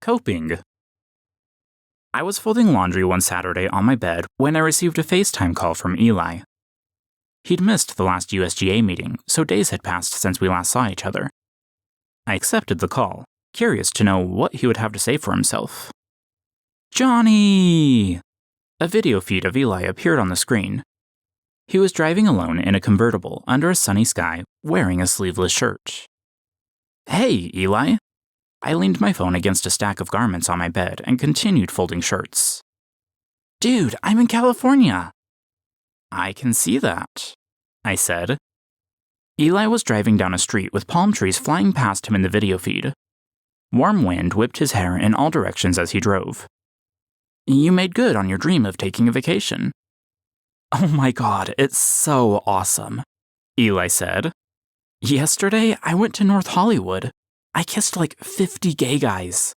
Coping. I was folding laundry one Saturday on my bed when I received a FaceTime call from Eli. He'd missed the last USGA meeting, so days had passed since we last saw each other. I accepted the call, curious to know what he would have to say for himself. "Johnny!" A video feed of Eli appeared on the screen. He was driving alone in a convertible under a sunny sky, wearing a sleeveless shirt. "Hey, Eli." I leaned my phone against a stack of garments on my bed and continued folding shirts. "Dude, I'm in California." "I can see that," I said. Eli was driving down a street with palm trees flying past him in the video feed. Warm wind whipped his hair in all directions as he drove. "You made good on your dream of taking a vacation." "Oh my god, it's so awesome," Eli said. "Yesterday, I went to North Hollywood. I kissed like 50 gay guys."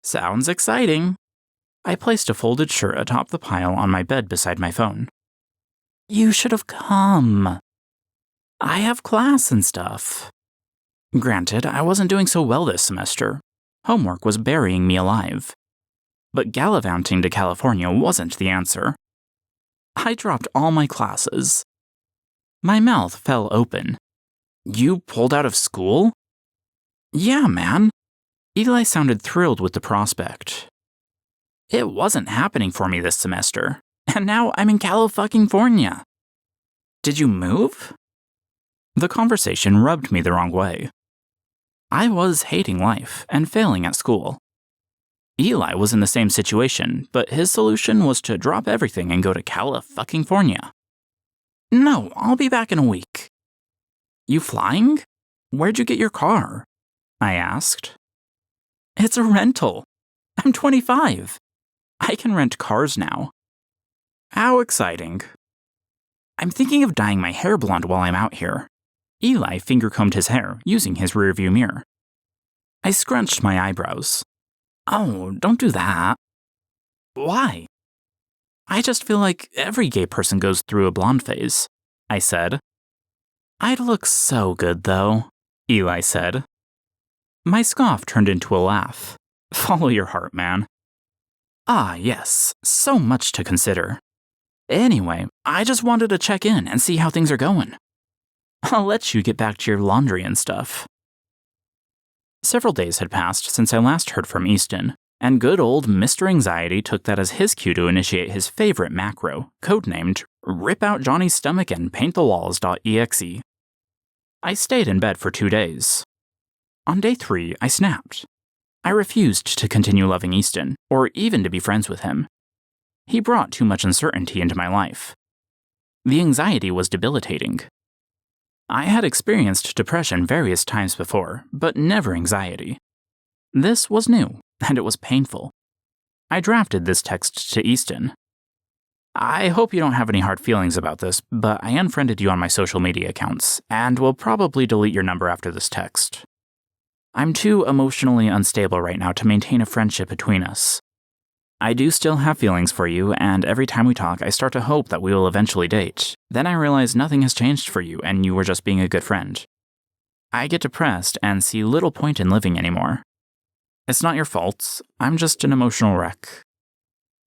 "Sounds exciting." I placed a folded shirt atop the pile on my bed beside my phone. "You should have come." "I have class and stuff." Granted, I wasn't doing so well this semester. Homework was burying me alive. But gallivanting to California wasn't the answer. I dropped all my classes. My mouth fell open. "You pulled out of school?" "Yeah, man." Eli sounded thrilled with the prospect. "It wasn't happening for me this semester, and now I'm in California." "Did you move?" The conversation rubbed me the wrong way. I was hating life and failing at school. Eli was in the same situation, but his solution was to drop everything and go to California. "No, I'll be back in a week." "You flying? Where'd you get your car?" I asked. "It's a rental. I'm 25. I can rent cars now." "How exciting." "I'm thinking of dyeing my hair blonde while I'm out here." Eli finger-combed his hair using his rearview mirror. I scrunched my eyebrows. "Oh, don't do that." "Why?" "I just feel like every gay person goes through a blonde phase," I said. "I'd look so good, though," Eli said. My scoff turned into a laugh. "Follow your heart, man." Ah, yes, so much to consider. Anyway, I just wanted to check in and see how things are going. I'll let you get back to your laundry and stuff. Several days had passed since I last heard from Easton, and good old Mr. Anxiety took that as his cue to initiate his favorite macro, codenamed Rip Out Johnny's Stomach and Paint the Walls.exe. I stayed in bed for 2 days. On day 3, I snapped. I refused to continue loving Easton, or even to be friends with him. He brought too much uncertainty into my life. The anxiety was debilitating. I had experienced depression various times before, but never anxiety. This was new, and it was painful. I drafted this text to Easton. "I hope you don't have any hard feelings about this, but I unfriended you on my social media accounts, and will probably delete your number after this text. I'm too emotionally unstable right now to maintain a friendship between us. I do still have feelings for you, and every time we talk, I start to hope that we will eventually date. Then I realize nothing has changed for you, and you were just being a good friend. I get depressed and see little point in living anymore. It's not your fault. I'm just an emotional wreck.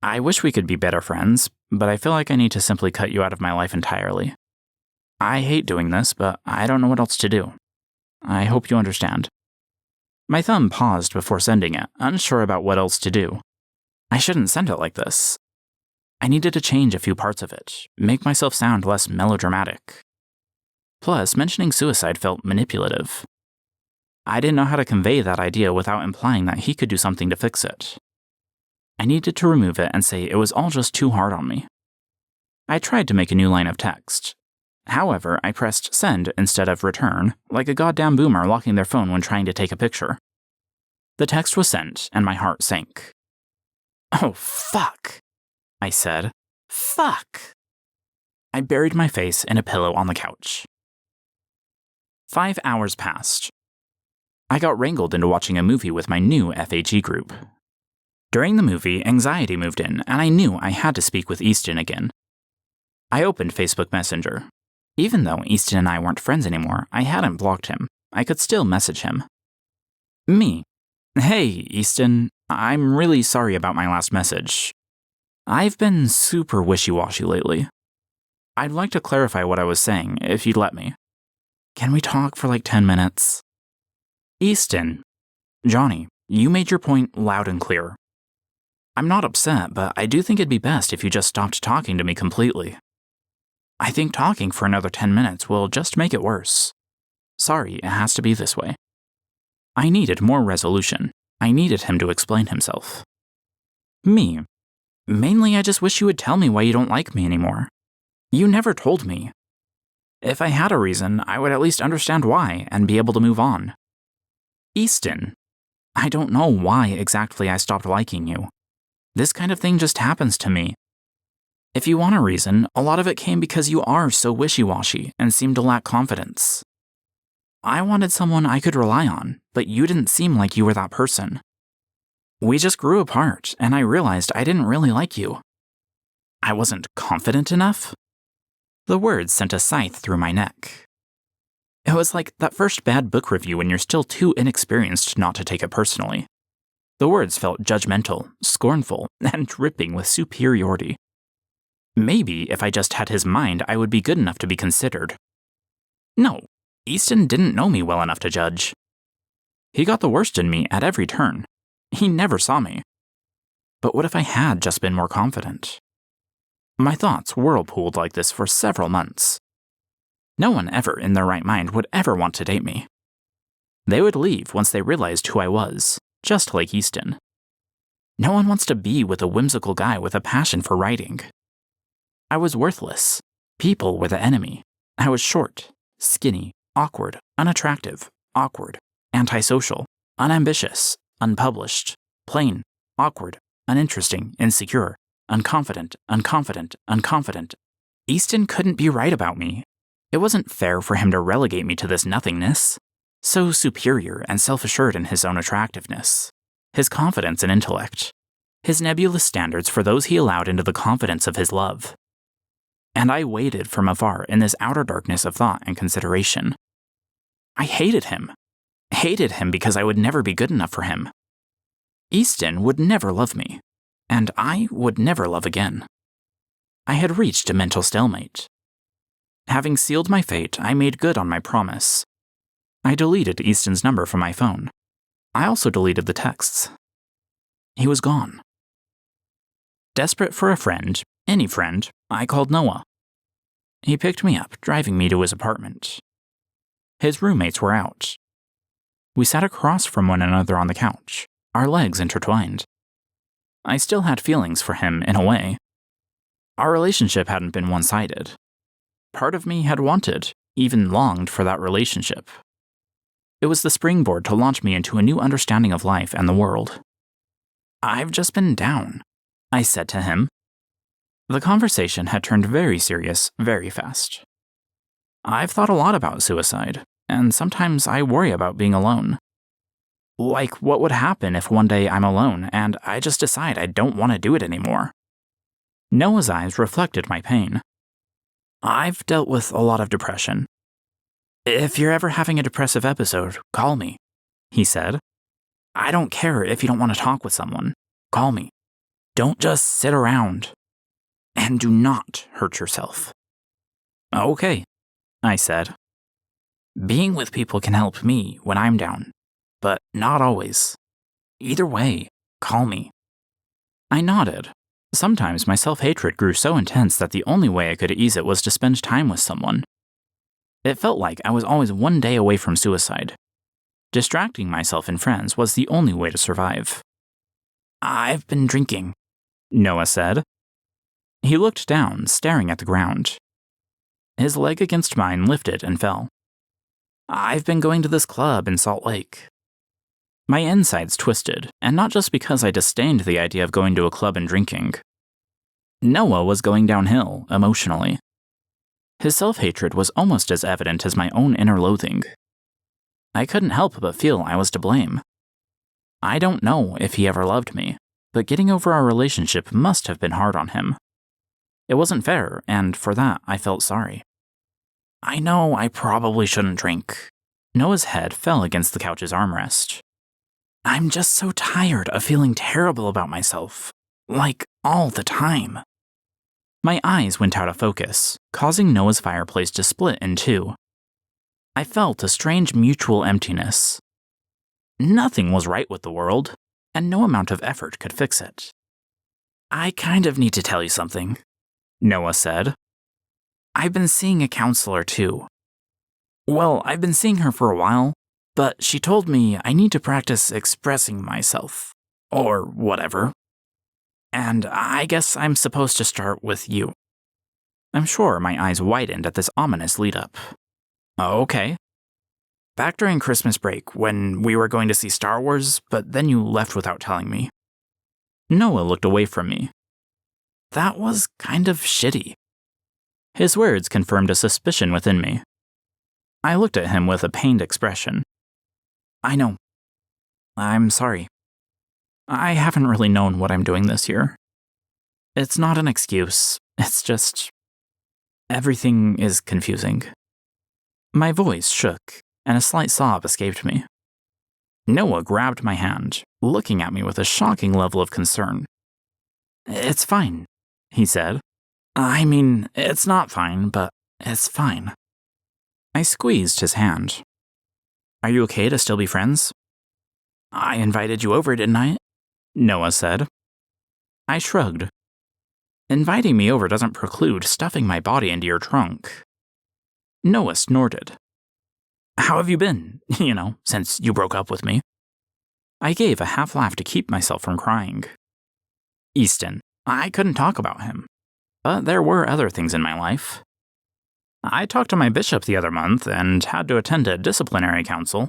I wish we could be better friends, but I feel like I need to simply cut you out of my life entirely. I hate doing this, but I don't know what else to do. I hope you understand." My thumb paused before sending it, unsure about what else to do. I shouldn't send it like this. I needed to change a few parts of it, make myself sound less melodramatic. Plus, mentioning suicide felt manipulative. I didn't know how to convey that idea without implying that he could do something to fix it. I needed to remove it and say it was all just too hard on me. I tried to make a new line of text. However, I pressed send instead of return, like a goddamn boomer locking their phone when trying to take a picture. The text was sent, and my heart sank. "Oh, fuck," I said. "Fuck." I buried my face in a pillow on the couch. 5 hours passed. I got wrangled into watching a movie with my new FHE group. During the movie, anxiety moved in, and I knew I had to speak with Easton again. I opened Facebook Messenger. Even though Easton and I weren't friends anymore, I hadn't blocked him. I could still message him. "Me. Hey, Easton. I'm really sorry about my last message. I've been super wishy-washy lately. I'd like to clarify what I was saying, if you'd let me. Can we talk for like 10 minutes? Easton. Johnny, you made your point loud and clear. I'm not upset, but I do think it'd be best if you just stopped talking to me completely. I think talking for another 10 minutes will just make it worse. Sorry, it has to be this way. I needed more resolution. I needed him to explain himself. Me. Mainly, I just wish you would tell me why you don't like me anymore. You never told me. If I had a reason, I would at least understand why and be able to move on. Easton. I don't know why exactly I stopped liking you. This kind of thing just happens to me. If you want a reason, a lot of it came because you are so wishy-washy and seem to lack confidence. I wanted someone I could rely on, but you didn't seem like you were that person. We just grew apart, and I realized I didn't really like you. I wasn't confident enough? The words sent a scythe through my neck. It was like that first bad book review when you're still too inexperienced not to take it personally. The words felt judgmental, scornful, and dripping with superiority. Maybe if I just had his mind, I would be good enough to be considered. No, Easton didn't know me well enough to judge. He got the worst in me at every turn. He never saw me. But what if I had just been more confident? My thoughts whirlpooled like this for several months. No one ever in their right mind would ever want to date me. They would leave once they realized who I was, just like Easton. No one wants to be with a whimsical guy with a passion for writing. I was worthless. People were the enemy. I was short, skinny, awkward, unattractive, awkward, antisocial, unambitious, unpublished, plain, awkward, uninteresting, insecure, unconfident. Easton couldn't be right about me. It wasn't fair for him to relegate me to this nothingness. So superior and self-assured in his own attractiveness, his confidence and intellect, his nebulous standards for those he allowed into the confidence of his love. And I waited from afar in this outer darkness of thought and consideration. I hated him because I would never be good enough for him. Easton would never love me, and I would never love again. I had reached a mental stalemate. Having sealed my fate, I made good on my promise. I deleted Easton's number from my phone. I also deleted the texts. He was gone. Desperate for a friend, any friend, I called Noah. He picked me up, driving me to his apartment. His roommates were out. We sat across from one another on the couch, our legs intertwined. I still had feelings for him in a way. Our relationship hadn't been one-sided. Part of me had wanted, even longed for that relationship. It was the springboard to launch me into a new understanding of life and the world. I've just been down, I said to him. The conversation had turned very serious very fast. I've thought a lot about suicide, and sometimes I worry about being alone. Like, what would happen if one day I'm alone and I just decide I don't want to do it anymore? Noah's eyes reflected my pain. I've dealt with a lot of depression. If you're ever having a depressive episode, call me, he said. I don't care if you don't want to talk with someone. Call me. Don't just sit around. And do not hurt yourself. Okay, I said. Being with people can help me when I'm down, but not always. Either way, call me. I nodded. Sometimes my self-hatred grew so intense that the only way I could ease it was to spend time with someone. It felt like I was always one day away from suicide. Distracting myself and friends was the only way to survive. I've been drinking, Noah said. He looked down, staring at the ground. His leg against mine lifted and fell. I've been going to this club in Salt Lake. My insides twisted, and not just because I disdained the idea of going to a club and drinking. Noah was going downhill, emotionally. His self-hatred was almost as evident as my own inner loathing. I couldn't help but feel I was to blame. I don't know if he ever loved me, but getting over our relationship must have been hard on him. It wasn't fair, and for that I felt sorry. I know I probably shouldn't drink. Noah's head fell against the couch's armrest. I'm just so tired of feeling terrible about myself, like all the time. My eyes went out of focus, causing Noah's fireplace to split in two. I felt a strange mutual emptiness. Nothing was right with the world, and no amount of effort could fix it. I kind of need to tell you something, Noah said. I've been seeing a counselor too. Well, I've been seeing her for a while, but she told me I need to practice expressing myself, or whatever. And I guess I'm supposed to start with you. I'm sure my eyes widened at this ominous lead-up. Okay. Back during Christmas break, when we were going to see Star Wars, but then you left without telling me. Noah looked away from me. That was kind of shitty. His words confirmed a suspicion within me. I looked at him with a pained expression. I know. I'm sorry. I haven't really known what I'm doing this year. It's not an excuse, it's just... everything is confusing. My voice shook, and a slight sob escaped me. Noah grabbed my hand, looking at me with a shocking level of concern. It's fine, he said. I mean, it's not fine, but it's fine. I squeezed his hand. Are you okay to still be friends? I invited you over, didn't I? Noah said. I shrugged. Inviting me over doesn't preclude stuffing my body into your trunk. Noah snorted. How have you been, since you broke up with me? I gave a half laugh to keep myself from crying. Easton, I couldn't talk about him, but there were other things in my life. I talked to my bishop the other month and had to attend a disciplinary council.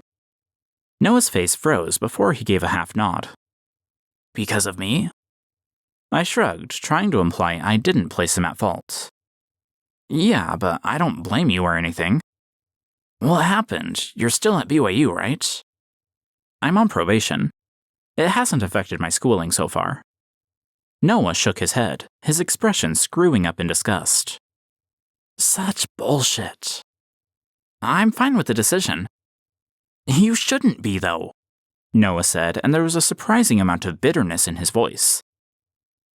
Noah's face froze before he gave a half nod. Because of me? I shrugged, trying to imply I didn't place him at fault. Yeah, but I don't blame you or anything. What happened? You're still at BYU, right? I'm on probation. It hasn't affected my schooling so far. Noah shook his head, his expression screwing up in disgust. Such bullshit. I'm fine with the decision. You shouldn't be, though, Noah said, and there was a surprising amount of bitterness in his voice.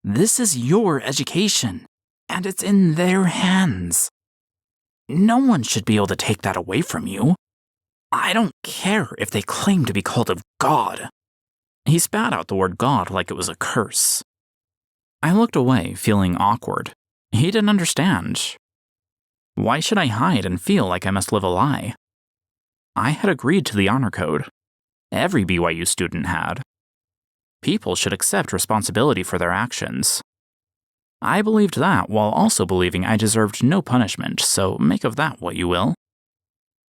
This is your education, and it's in their hands. No one should be able to take that away from you. I don't care if they claim to be called of God. He spat out the word God like it was a curse. I looked away, feeling awkward. He didn't understand. Why should I hide and feel like I must live a lie? I had agreed to the honor code. Every BYU student had. People should accept responsibility for their actions. I believed that while also believing I deserved no punishment, so make of that what you will.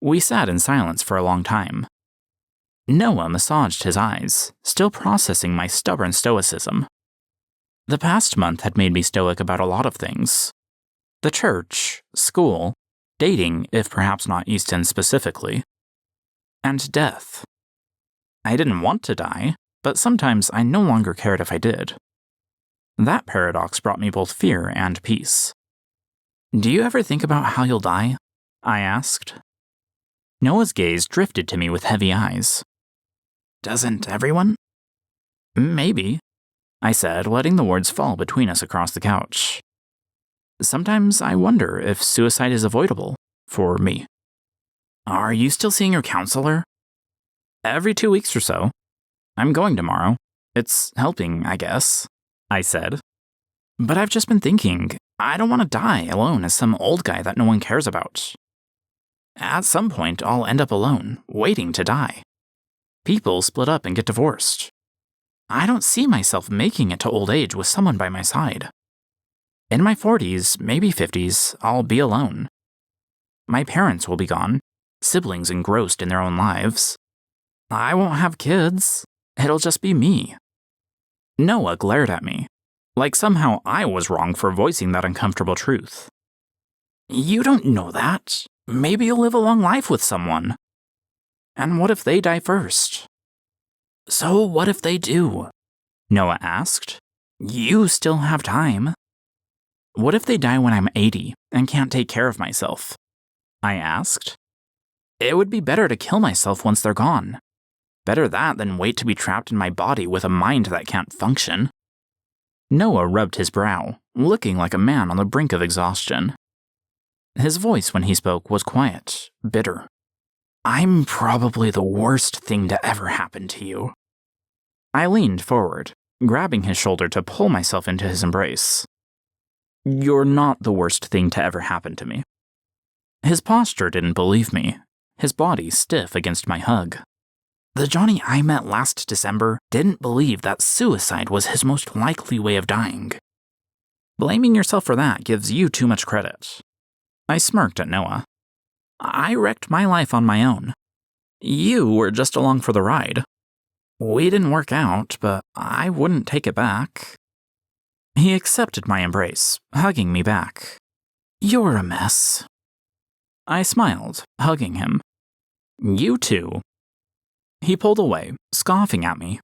We sat in silence for a long time. Noah massaged his eyes, still processing my stubborn stoicism. The past month had made me stoic about a lot of things. The church, school, dating, if perhaps not Easton specifically, and death. I didn't want to die, but sometimes I no longer cared if I did. That paradox brought me both fear and peace. Do you ever think about how you'll die? I asked. Noah's gaze drifted to me with heavy eyes. Doesn't everyone? Maybe, I said, letting the words fall between us across the couch. Sometimes I wonder if suicide is avoidable, for me. Are you still seeing your counselor? Every 2 weeks or so. I'm going tomorrow. It's helping, I guess, I said. But I've just been thinking, I don't want to die alone as some old guy that no one cares about. At some point, I'll end up alone, waiting to die. People split up and get divorced. I don't see myself making it to old age with someone by my side. In my 40s, maybe 50s, I'll be alone. My parents will be gone, siblings engrossed in their own lives. I won't have kids. It'll just be me. Noah glared at me, like somehow I was wrong for voicing that uncomfortable truth. You don't know that. Maybe you'll live a long life with someone. And what if they die first? So what if they do? Noah asked. You still have time. What if they die when I'm 80 and can't take care of myself? I asked. It would be better to kill myself once they're gone. Better that than wait to be trapped in my body with a mind that can't function. Noah rubbed his brow, looking like a man on the brink of exhaustion. His voice when he spoke was quiet, bitter. I'm probably the worst thing to ever happen to you. I leaned forward, grabbing his shoulder to pull myself into his embrace. You're not the worst thing to ever happen to me. His posture didn't believe me, his body stiff against my hug. The Johnny I met last December didn't believe that suicide was his most likely way of dying. Blaming yourself for that gives you too much credit. I smirked at Noah. I wrecked my life on my own. You were just along for the ride. We didn't work out, but I wouldn't take it back. He accepted my embrace, hugging me back. You're a mess. I smiled, hugging him. You too. He pulled away, scoffing at me.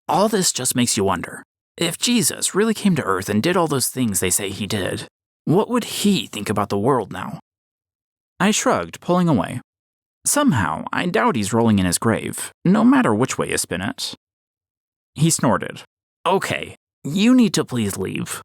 All this just makes you wonder. If Jesus really came to Earth and did all those things they say he did, what would he think about the world now? I shrugged, pulling away. Somehow, I doubt he's rolling in his grave, no matter which way you spin it. He snorted. Okay, you need to please leave.